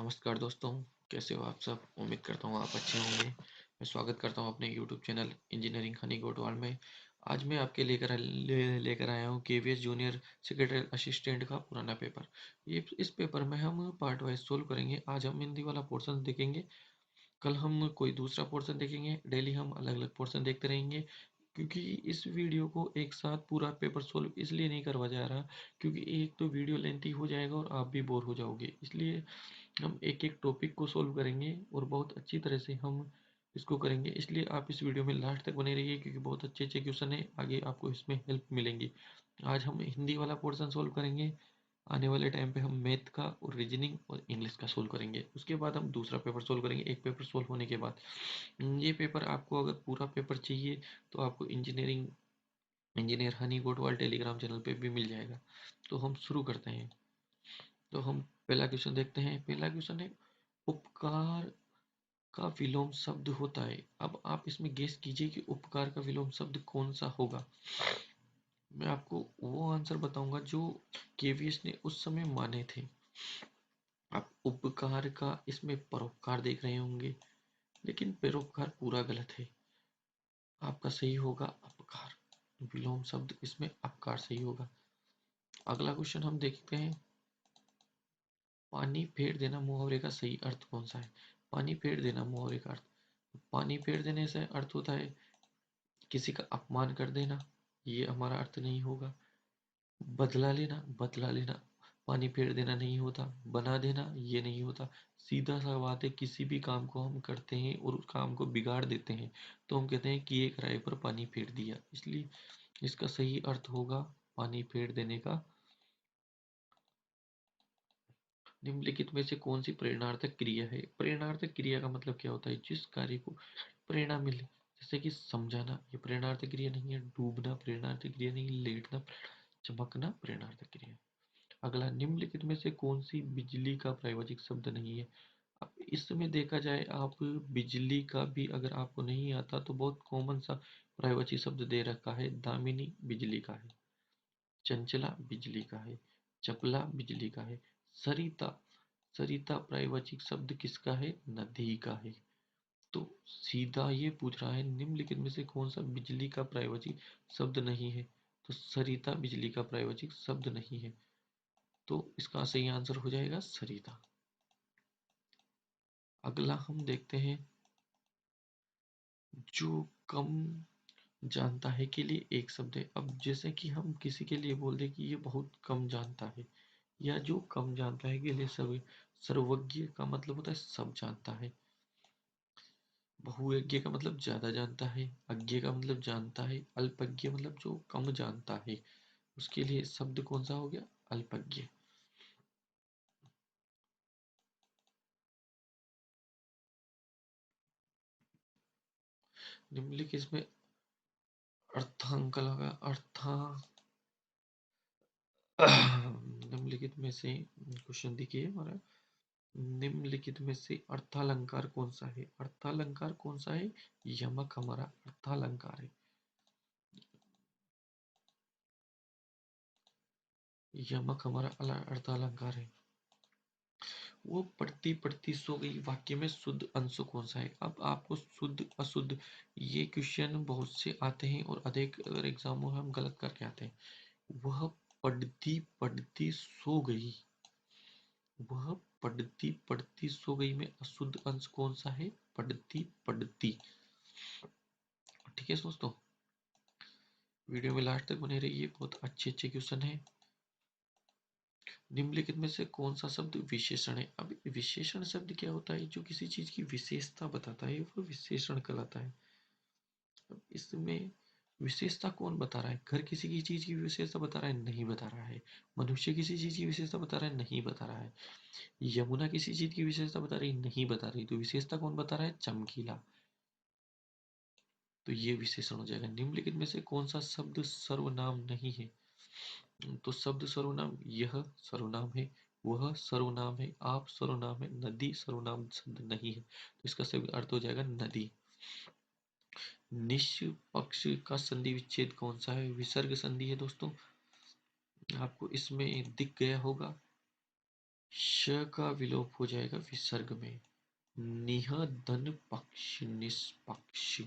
नमस्कार दोस्तों, कैसे हो आप सब? उम्मीद करता हूँ आप अच्छे होंगे। मैं स्वागत करता हूँ अपने YouTube channel engineering Honey Gotwal में। आज मैं आपके लेकर आया हूँ केवीएस जूनियर सेक्रेटरी असिस्टेंट का पुराना पेपर। ये इस पेपर में हम पार्ट वाइज सोल्व करेंगे। आज हम हिंदी वाला पोर्शन देखेंगे, कल हम कोई दूसरा पोर्शन देखेंगे। डेली हम अलग अलग पोर्शन देखते रहेंगे, क्योंकि इस वीडियो को एक साथ पूरा पेपर सोल्व इसलिए नहीं करवा जा रहा, क्योंकि एक तो वीडियो लेंथी हो जाएगा और आप भी बोर हो जाओगे। इसलिए हम एक एक टॉपिक को सोल्व करेंगे और बहुत अच्छी तरह से हम इसको करेंगे। इसलिए आप इस वीडियो में लास्ट तक बने रहिए, क्योंकि बहुत अच्छे अच्छे क्वेश्चन है, आगे आपको इसमें हेल्प मिलेंगी। आज हम हिंदी वाला पोर्शन सोल्व करेंगे। आने वाले टाइम पे हम मैथ का और रीजनिंग और इंग्लिश का सोल्व करेंगे। उसके बाद हम दूसरा पेपर सोल्व करेंगे। एक पेपर सोल्व होने के बाद ये पेपर आपको, अगर पूरा पेपर चाहिए तो आपको engineer Honey Gotwal Telegram channel पे भी मिल जाएगा। तो हम शुरू करते हैं। तो हम पहला क्वेश्चन देखते हैं। पहला क्वेश्चन है, उपकार का विलोम शब्द होता है। अब आप इसमें गेस कीजिए कि उपकार का विलोम शब्द कौन सा होगा। मैं आपको वो आंसर बताऊंगा जो केवीएस ने उस समय माने थे। आप उपकार का इसमें परोपकार देख रहे होंगे, लेकिन परोपकार पूरा गलत है। आपका सही होगा अपकार। विलोम शब्द इसमें अपकार सही होगा। अगला क्वेश्चन हम देखते हैं, पानी फेर देना मुहावरे का सही अर्थ कौन सा है। पानी फेर देना मुहावरे का अर्थ, पानी फेर देने से अर्थ होता है किसी का अपमान कर देना, ये हमारा अर्थ नहीं होगा। बदला लेना, बदला लेना पानी फेर देना नहीं होता। बना देना, ये नहीं होता। सीधा सा बात है, किसी भी काम को हम करते हैं और उस काम को बिगाड़ देते हैं तो हम कहते हैं कि एक राय पर पानी फेर दिया। इसलिए इसका सही अर्थ होगा पानी फेर देने का। निम्नलिखित में से कौन सी प्रेरणार्थक क्रिया है। प्रेरणार्थक क्रिया का मतलब क्या होता है, जिस कार्य को प्रेरणा मिले। जैसे कि समझाना, ये प्रेरणार्थक क्रिया नहीं है। डूबना प्रेरणार्थक क्रिया नहीं। लेटना, चमकना प्रेरणार्थक क्रिया। अगला, निम्नलिखित में से कौन सी बिजली का प्रायोगिक शब्द नहीं है। अब इसमें देखा जाए, आप बिजली का भी अगर आपको नहीं आता तो बहुत कॉमन सा प्रायोगिक शब्द दे रखा है। दामिनी बिजली का है, चंचला बिजली का है, चपला बिजली का है। सरिता, सरिता प्रायवाचिक शब्द किसका है, नदी का है। तो सीधा ये पूछ रहा है निम्नलिखित में से कौन सा बिजली का प्रायवाचिक शब्द नहीं है। तो सरिता बिजली का प्रायवाचिक शब्द नहीं है। तो इसका सही आंसर हो जाएगा सरिता। अगला हम देखते हैं, जो कम जानता है के लिए एक शब्द है। अब जैसे कि हम किसी के लिए बोल दें कि ये बहुत कम जानता है, या जो कम जानता है के लिए सब। सर्वज्ञ का मतलब होता है सब जानता है। बहुयज्ञ का मतलब ज्यादा जानता है। अज्ञ का मतलब जानता है। अल्पज्ञ मतलब जो कम जानता है। उसके लिए शब्द कौन सा हो गया, अल्पज्ञ। निम्नलिखित इसमें अर्थांक लगा, अर्था निम्नलिखित में से क्वेश्चन देखिए हमारा, निम्नलिखित में से अर्थालंकार कौन सा है। अर्थालंकार कौन सा है, यमक हमारा अर्थालंकार है। यमक हमारा अर्थालंकार है। वो पढ़ती पढ़ती सो गई वाक्य में शुद्ध अंश कौन सा है। अब आपको शुद्ध अशुद्ध ये क्वेश्चन बहुत से आते हैं और अधिक अगर एग्जामों में हम गलत करके आते हैं। वह पढ़ती पढ़ती सो गई, वह पढ़ती पढ़ती सो गई में अशुद्ध अंश कौन सा है, पढ़ती पढ़ती। ठीक है दोस्तों, वीडियो में लास्ट तक बने रहिए, बहुत अच्छे अच्छे क्वेश्चन है। निम्नलिखित में से कौन सा शब्द विशेषण है। अब विशेषण शब्द क्या होता है, जो किसी चीज की विशेषता बताता है वो विशेषण कहलाता है। अब इसमें विशेषता कौन बता रहा है, घर किसी की चीज की विशेषता बता रहा है, नहीं बता रहा है। मनुष्य किसी चीज की विशेषता बता रहा है, नहीं बता रहा है। यमुना किसी चीज की विशेषता बता रही है, नहीं बता रही। तो विशेषता कौन बता रहा है, चमकीला। तो ये विशेषण हो जाएगा। निम्नलिखित में से कौन सा शब्द सर्वनाम नहीं है। तो शब्द सर्वनाम, यह सर्वनाम है, वह सर्वनाम है, आप सर्वनाम है, नदी सर्वनाम शब्द नहीं है। तो इसका सही अर्थ हो जाएगा नदी। निष्पक्ष का संधि विच्छेद कौन सा है, विसर्ग संधि है दोस्तों। आपको इसमें दिख गया होगा। श का विलोप हो जाएगा विसर्ग में। निह धन पक्ष निष्पक्ष।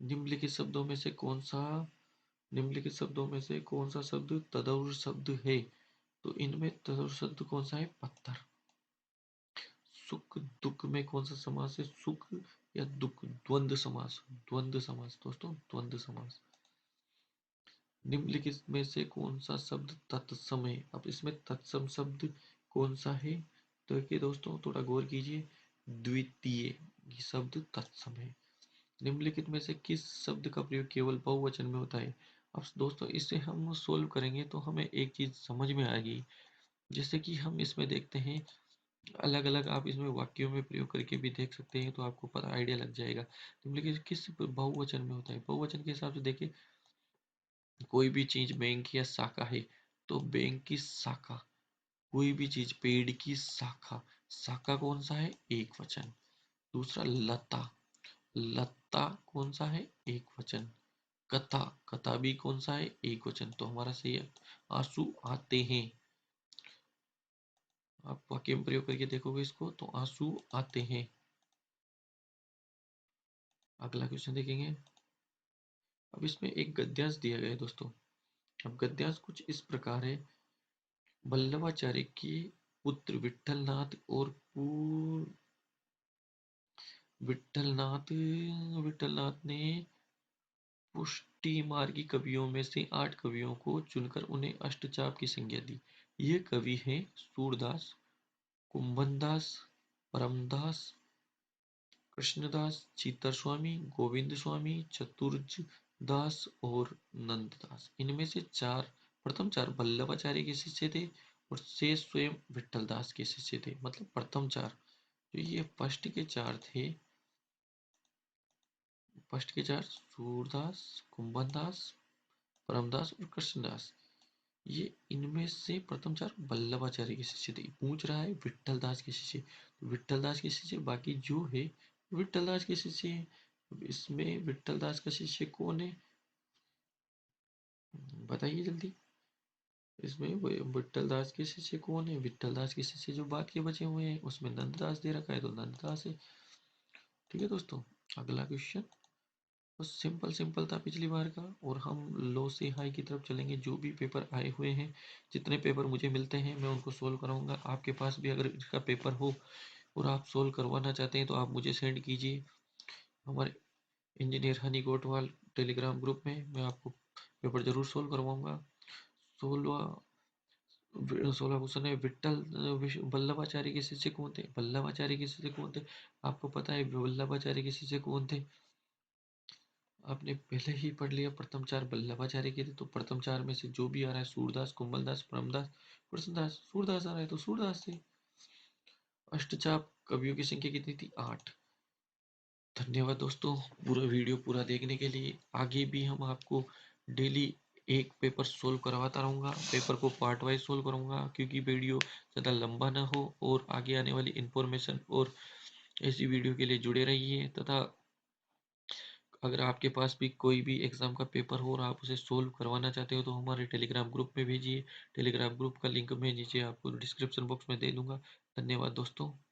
निम्नलिखित शब्दों में से कौन सा निम्नलिखित शब्दों में से कौन सा शब्द तदौर शब्द है? तो इनमें तदौर शब्द कौन सा है? पत्थर। सुख दुख में कौन सा समास है? सुख या दुख? द्वंद्व समास। द्वंद्व समास दोस्तों, द्वंद्व समास। निम्नलिखित में से कौन सा शब्द तत्सम है? अब इसमें तत्सम शब्द कौन सा है? तो देखिए दोस्तों, थोड़ा गौर कीजिए। द्वितीय ये शब्द तत्सम है। निम्नलिखित में से किस शब्द का प्रयोग केवल बहुवचन में होता है? अब दोस्तों, इसे हम सोल्व करेंगे तो हमें एक चीज समझ में आएगी। जैसे कि हम इसमें देखते हैं, अलग अलग आप इसमें वाक्यों में प्रयोग करके भी देख सकते हैं, तो आपको पता आइडिया लग जाएगा। निम्नलिखित किस बहुवचन में होता है? बहुवचन के हिसाब से देखिए, कोई भी चीज बैंक या शाखा है तो बैंक की शाखा। कोई भी चीज पेड़ की शाखा। शाखा कौन सा है? एक वचन। दूसरा लता। लता कौन सा है? एक वचन। कथा। कथा भी कौन सा है? एक वचन। तो हमारा सही है आंसू आते हैं। आप वाक्य में प्रयोग करके देखोगे इसको तो आंसू आते हैं। अगला क्वेश्चन देखेंगे। अब इसमें एक गद्यांश दिया गया है दोस्तों। अब गद्यांश कुछ इस प्रकार है। वल्लभाचार्य के पुत्र विठलनाथ और विठलनाथ विठलनाथ ने पुष्टि मार्गी कवियों में से 8 कवियों को चुनकर उन्हें अष्टचाप की संज्ञा दी। ये कवि हैं सूरदास, कुंभनदास, परमदास, कृष्णदास, चीतर स्वामी, गोविंद स्वामी, चतुर्थ दास और नंददास। इनमें से चार प्रथम चार वल्लभाचार्य के शिष्य थे और शेष स्वयं विठलदास के शिष्य थे। मतलब प्रथम चार जो ये फर्स्ट के चार सूरदास, कुंभनदास, परमदास और कृष्णदास। ये इनमें से प्रथम चार वल्लभाचार्य के शिष्य थे। पूछ रहा है विठलदास के शिष्य, तो विठलदास के शिष्य बाकी जो है विठलदास के शिष्य है। अब इसमें विठलदास का शिष्य कौन है? बताइए जल्दी। इसमें विठलदास के शिष्य कौन है? विठलदास के शिष्य जो बाद के बचे हुए हैं, उसमें नंददास दे रखा है तो नंददास है। ठीक है दोस्तों, अगला क्वेश्चन बस सिंपल सिंपल था पिछली बार का, और हम लो से हाई की तरफ चलेंगे। जो भी पेपर आए हुए हैं, जितने पेपर मुझे मिलते हैं मैं उनको सोल्व कराऊंगा। आपके पास भी अगर इसका पेपर हो और आप सोल्व करवाना चाहते हैं तो आप मुझे सेंड कीजिए हमारे engineer Honey Kotwal Telegram group में। मैं आपको पेपर जरूर सोल्व करवाऊंगा। 16 क्वेश्चन है। वल्लभाचार्य के शिष्य कौन थे? वल्लभाचार्य के शिष्य कौन थे? आपको पता है वल्लभाचार्य के शिष्य कौन थे? आपने पहले ही पढ़ लिया। प्रथम चार वल्लभाचार्य के थे, तो प्रथम चार में से जो भी आ रहा है सूरदास, कुंभलदास, परमदास, कृष्णदास, सूरदास आ रहा है तो सूरदास से। अष्टचाप कवियों की संख्या कितनी थी? 8। धन्यवाद दोस्तों पूरा वीडियो पूरा देखने के लिए। आगे भी हम आपको डेली एक पेपर सोल्व करवाता रहूँगा। पेपर को पार्ट वाइज सोल्व करूँगा क्योंकि वीडियो ज़्यादा लंबा ना हो, और आगे आने वाली इंफॉर्मेशन और ऐसी वीडियो के लिए जुड़े रहिए। तथा अगर आपके पास भी कोई भी एग्जाम का पेपर हो और आप उसे सोल्व करवाना चाहते हो तो हमारे टेलीग्राम ग्रुप में भेजिए। टेलीग्राम ग्रुप का लिंक मैं नीचे आपको डिस्क्रिप्शन बॉक्स में दे दूंगा। धन्यवाद दोस्तों।